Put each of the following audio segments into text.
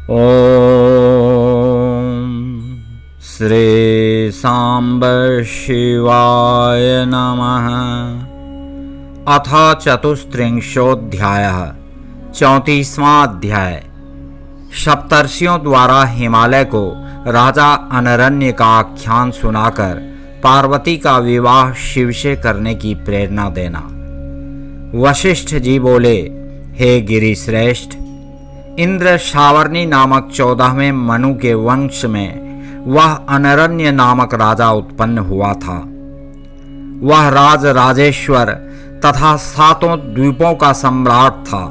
ओम श्री सांब शिवाय नमः। अथ चतुस्त्रिंशोऽध्यायः 34वां अध्याय। सप्तर्षियों द्वारा हिमालय को राजा अनरण्य का आख्यान सुनाकर पार्वती का विवाह शिव से करने की प्रेरणा देना। वशिष्ठ जी बोले, हे गिरिश्रेष्ठ, इंद्र सावर्णी नामक 14वें मनु के वंश में वह अनरण्य नामक राजा उत्पन्न हुआ था। वह राजेश्वर तथा 7 द्वीपों का सम्राट था।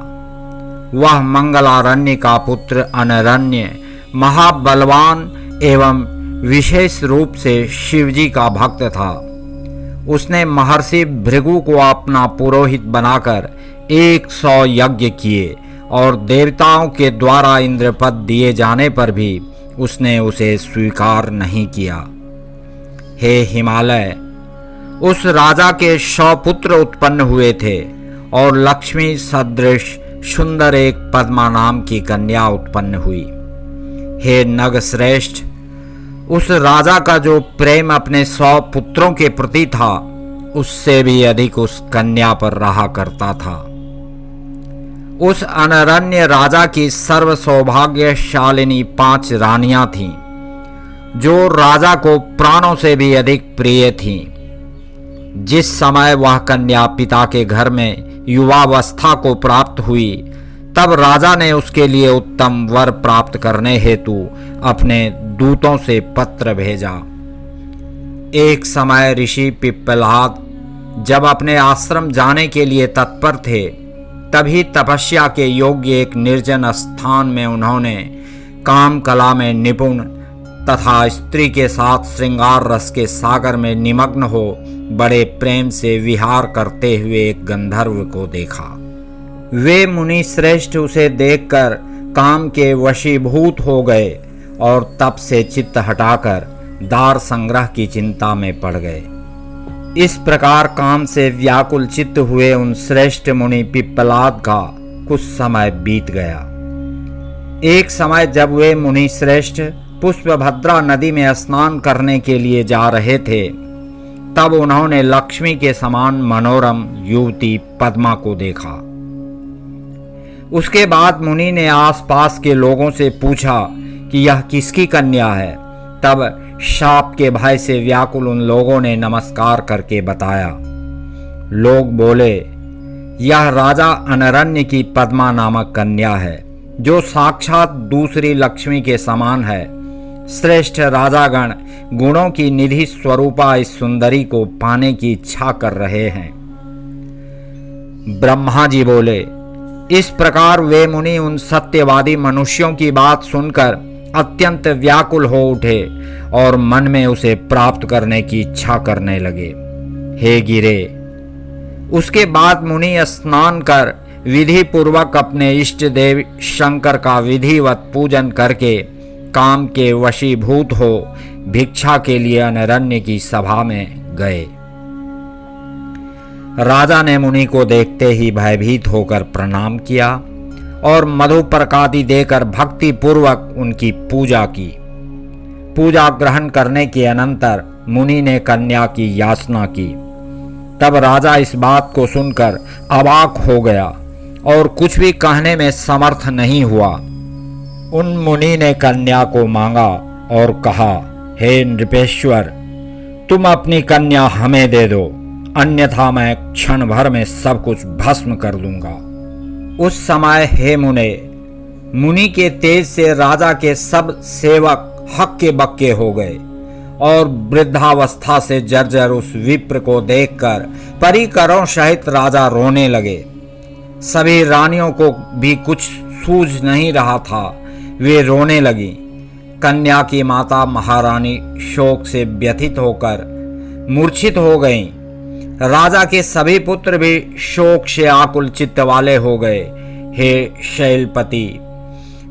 वह मंगलारण्य का पुत्र अनरण्य महाबलवान एवं विशेष रूप से शिवजी का भक्त था। उसने महर्षि भृगु को अपना पुरोहित बनाकर 100 यज्ञ किए और देवताओं के द्वारा इंद्रपद दिए जाने पर भी उसने उसे स्वीकार नहीं किया। हे हिमालय, उस राजा के 100 पुत्र उत्पन्न हुए थे और लक्ष्मी सदृश सुंदर एक पद्मा नाम की कन्या उत्पन्न हुई। हे नगश्रेष्ठ, उस राजा का जो प्रेम अपने 100 पुत्रों के प्रति था, उससे भी अधिक उस कन्या पर रहा करता था। उस अनरण्य राजा की सर्व सौभाग्यशालिनी 5 रानियां थीं, जो राजा को प्राणों से भी अधिक प्रिय थीं। जिस समय वह कन्या पिता के घर में युवावस्था को प्राप्त हुई, तब राजा ने उसके लिए उत्तम वर प्राप्त करने हेतु अपने दूतों से पत्र भेजा। एक समय ऋषि पिप्पलाद जब अपने आश्रम जाने के लिए तत्पर थे, तभी तपस्या के योग्य एक निर्जन स्थान में उन्होंने काम कला में निपुण तथा स्त्री के साथ श्रृंगार रस के सागर में निमग्न हो बड़े प्रेम से विहार करते हुए एक गंधर्व को देखा। वे मुनि श्रेष्ठ उसे देखकर काम के वशीभूत हो गए और तप से चित्त हटाकर दार संग्रह की चिंता में पड़ गए। इस प्रकार काम से व्याकुल चित्त हुए उन श्रेष्ठ मुनि पिप्पलाद का कुछ समय बीत गया। एक समय जब वे मुनि श्रेष्ठ पुष्पभद्रा नदी में स्नान करने के लिए जा रहे थे, तब उन्होंने लक्ष्मी के समान मनोरम युवती पद्मा को देखा। उसके बाद मुनि ने आसपास के लोगों से पूछा कि यह किसकी कन्या है। तब शाप के भय से व्याकुल उन लोगों ने नमस्कार करके बताया। लोग बोले, यह राजा अनरण्य की पद्मा नामक कन्या है, जो साक्षात दूसरी लक्ष्मी के समान है। श्रेष्ठ राजागण गुणों की निधि स्वरूपा इस सुंदरी को पाने की इच्छा कर रहे हैं। ब्रह्मा जी बोले, इस प्रकार वे मुनि उन सत्यवादी मनुष्यों की बात सुनकर अत्यंत व्याकुल हो उठे और मन में उसे प्राप्त करने की इच्छा करने लगे। हे गिरे, उसके बाद मुनि स्नान कर विधि पूर्वक अपने इष्ट देव शंकर का विधिवत पूजन करके काम के वशीभूत हो भिक्षा के लिए अनरण्य की सभा में गए। राजा ने मुनि को देखते ही भयभीत होकर प्रणाम किया और मधुपर्कादि देकर भक्ति पूर्वक उनकी पूजा की। पूजा ग्रहण करने के अनंतर मुनि ने कन्या की याचना की। तब राजा इस बात को सुनकर अवाक हो गया और कुछ भी कहने में समर्थ नहीं हुआ। उन मुनि ने कन्या को मांगा और कहा, हे नृपेश्वर, तुम अपनी कन्या हमें दे दो, अन्यथा मैं क्षण भर में सब कुछ भस्म कर दूंगा। उस समय हे मुनि के तेज से राजा के सब सेवक हक्के बक्के हो गए और वृद्धावस्था से जर्जर उस विप्र को देखकर परिकरों सहित राजा रोने लगे। सभी रानियों को भी कुछ सूझ नहीं रहा था, वे रोने लगी। कन्या की माता महारानी शोक से व्यथित होकर मूर्छित हो गईं। राजा के सभी पुत्र भी शोक से आकुल चित्त वाले हो गए। हे शैलपति,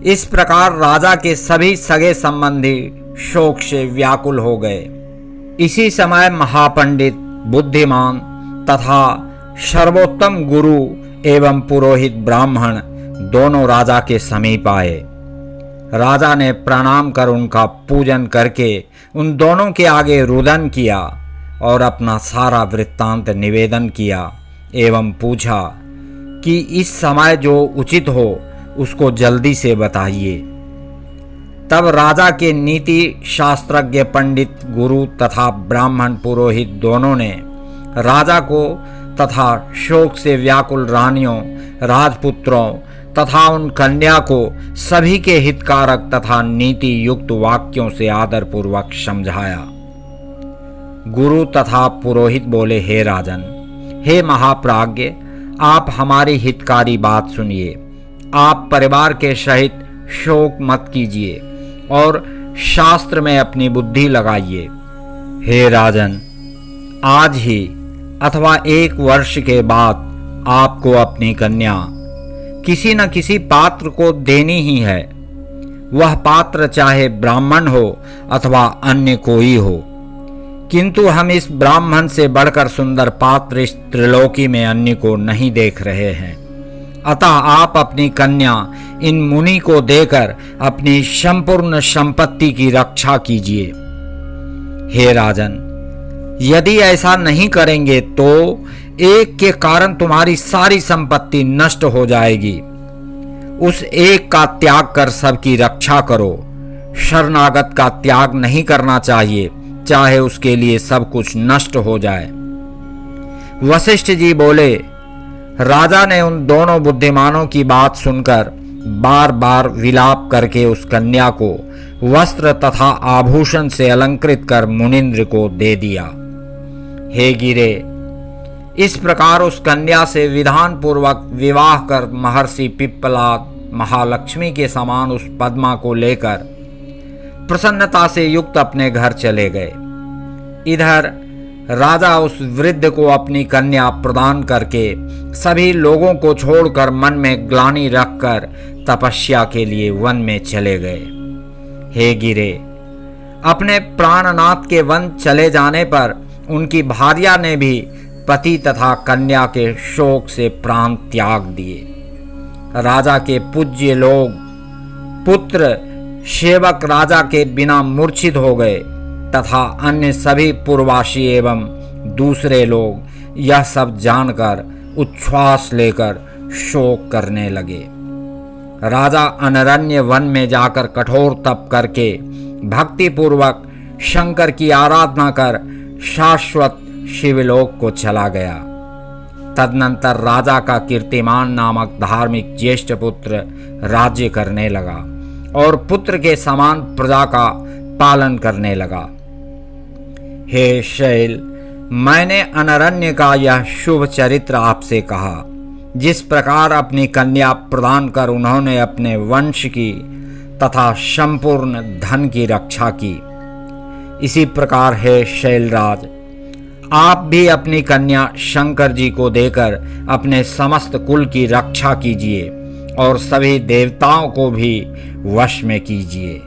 इस प्रकार राजा के सभी सगे संबंधी शोक से व्याकुल हो गए। इसी समय महापंडित, बुद्धिमान तथा सर्वोत्तम गुरु एवं पुरोहित ब्राह्मण दोनों राजा के समीप आए। राजा ने प्रणाम कर उनका पूजन करके उन दोनों के आगे रुदन किया और अपना सारा वृत्तांत निवेदन किया एवं पूछा कि इस समय जो उचित हो उसको जल्दी से बताइए। तब राजा के नीति शास्त्रज्ञ पंडित गुरु तथा ब्राह्मण पुरोहित दोनों ने राजा को तथा शोक से व्याकुल रानियों, राजपुत्रों तथा उन कन्या को सभी के हितकारक तथा नीति युक्त वाक्यों से आदरपूर्वक समझाया। गुरु तथा पुरोहित बोले, हे राजन, हे महाप्राज्ञ, आप हमारी हितकारी बात सुनिए। आप परिवार के सहित शोक मत कीजिए और शास्त्र में अपनी बुद्धि लगाइए। हे राजन, आज ही अथवा 1 वर्ष के बाद आपको अपनी कन्या किसी न किसी पात्र को देनी ही है। वह पात्र चाहे ब्राह्मण हो अथवा अन्य कोई हो, किंतु हम इस ब्राह्मण से बढ़कर सुंदर पात्र इस त्रिलोकी में अन्य को नहीं देख रहे हैं। अतः आप अपनी कन्या इन मुनि को देकर अपनी संपूर्ण संपत्ति की रक्षा कीजिए। हे राजन, यदि ऐसा नहीं करेंगे तो एक के कारण तुम्हारी सारी संपत्ति नष्ट हो जाएगी। उस एक का त्याग कर सबकी रक्षा करो। शरणागत का त्याग नहीं करना चाहिए, चाहे उसके लिए सब कुछ नष्ट हो जाए। वशिष्ठ जी बोले, राजा ने उन दोनों बुद्धिमानों की बात सुनकर बार बार विलाप करके उस कन्या को वस्त्र तथा आभूषण से अलंकृत कर मुनिंद्र को दे दिया। हे गिरे, इस प्रकार उस कन्या से विधान पूर्वक विवाह कर महर्षि पिप्पलाद महालक्ष्मी के समान उस पद्मा को लेकर प्रसन्नता से युक्त अपने घर चले गए। इधर राजा उस वृद्ध को अपनी कन्या प्रदान करके सभी लोगों को छोड़कर मन में ग्लानि रखकर तपस्या के लिए वन में चले गए। हे गिरे, अपने प्राणनाथ के वन चले जाने पर उनकी भार्या ने भी पति तथा कन्या के शोक से प्राण त्याग दिए। राजा के पूज्य लोग, पुत्र, सेवक राजा के बिना मूर्छित हो गए तथा अन्य सभी पूर्ववासी एवं दूसरे लोग यह सब जानकर उच्छ्वास लेकर शोक करने लगे। राजा अनरण्य वन में जाकर कठोर तप करके भक्ति पूर्वक शंकर की आराधना कर शाश्वत शिवलोक को चला गया। तदनंतर राजा का कीर्तिमान नामक धार्मिक ज्येष्ठ पुत्र राज्य करने लगा और पुत्र के समान प्रजा का पालन करने लगा। हे शैल, मैंने अनरण्य का यह शुभ चरित्र आपसे कहा। जिस प्रकार अपनी कन्या प्रदान कर उन्होंने अपने वंश की तथा संपूर्ण धन की रक्षा की, इसी प्रकार हे शैलराज, आप भी अपनी कन्या शंकर जी को देकर अपने समस्त कुल की रक्षा कीजिए और सभी देवताओं को भी वश में कीजिए।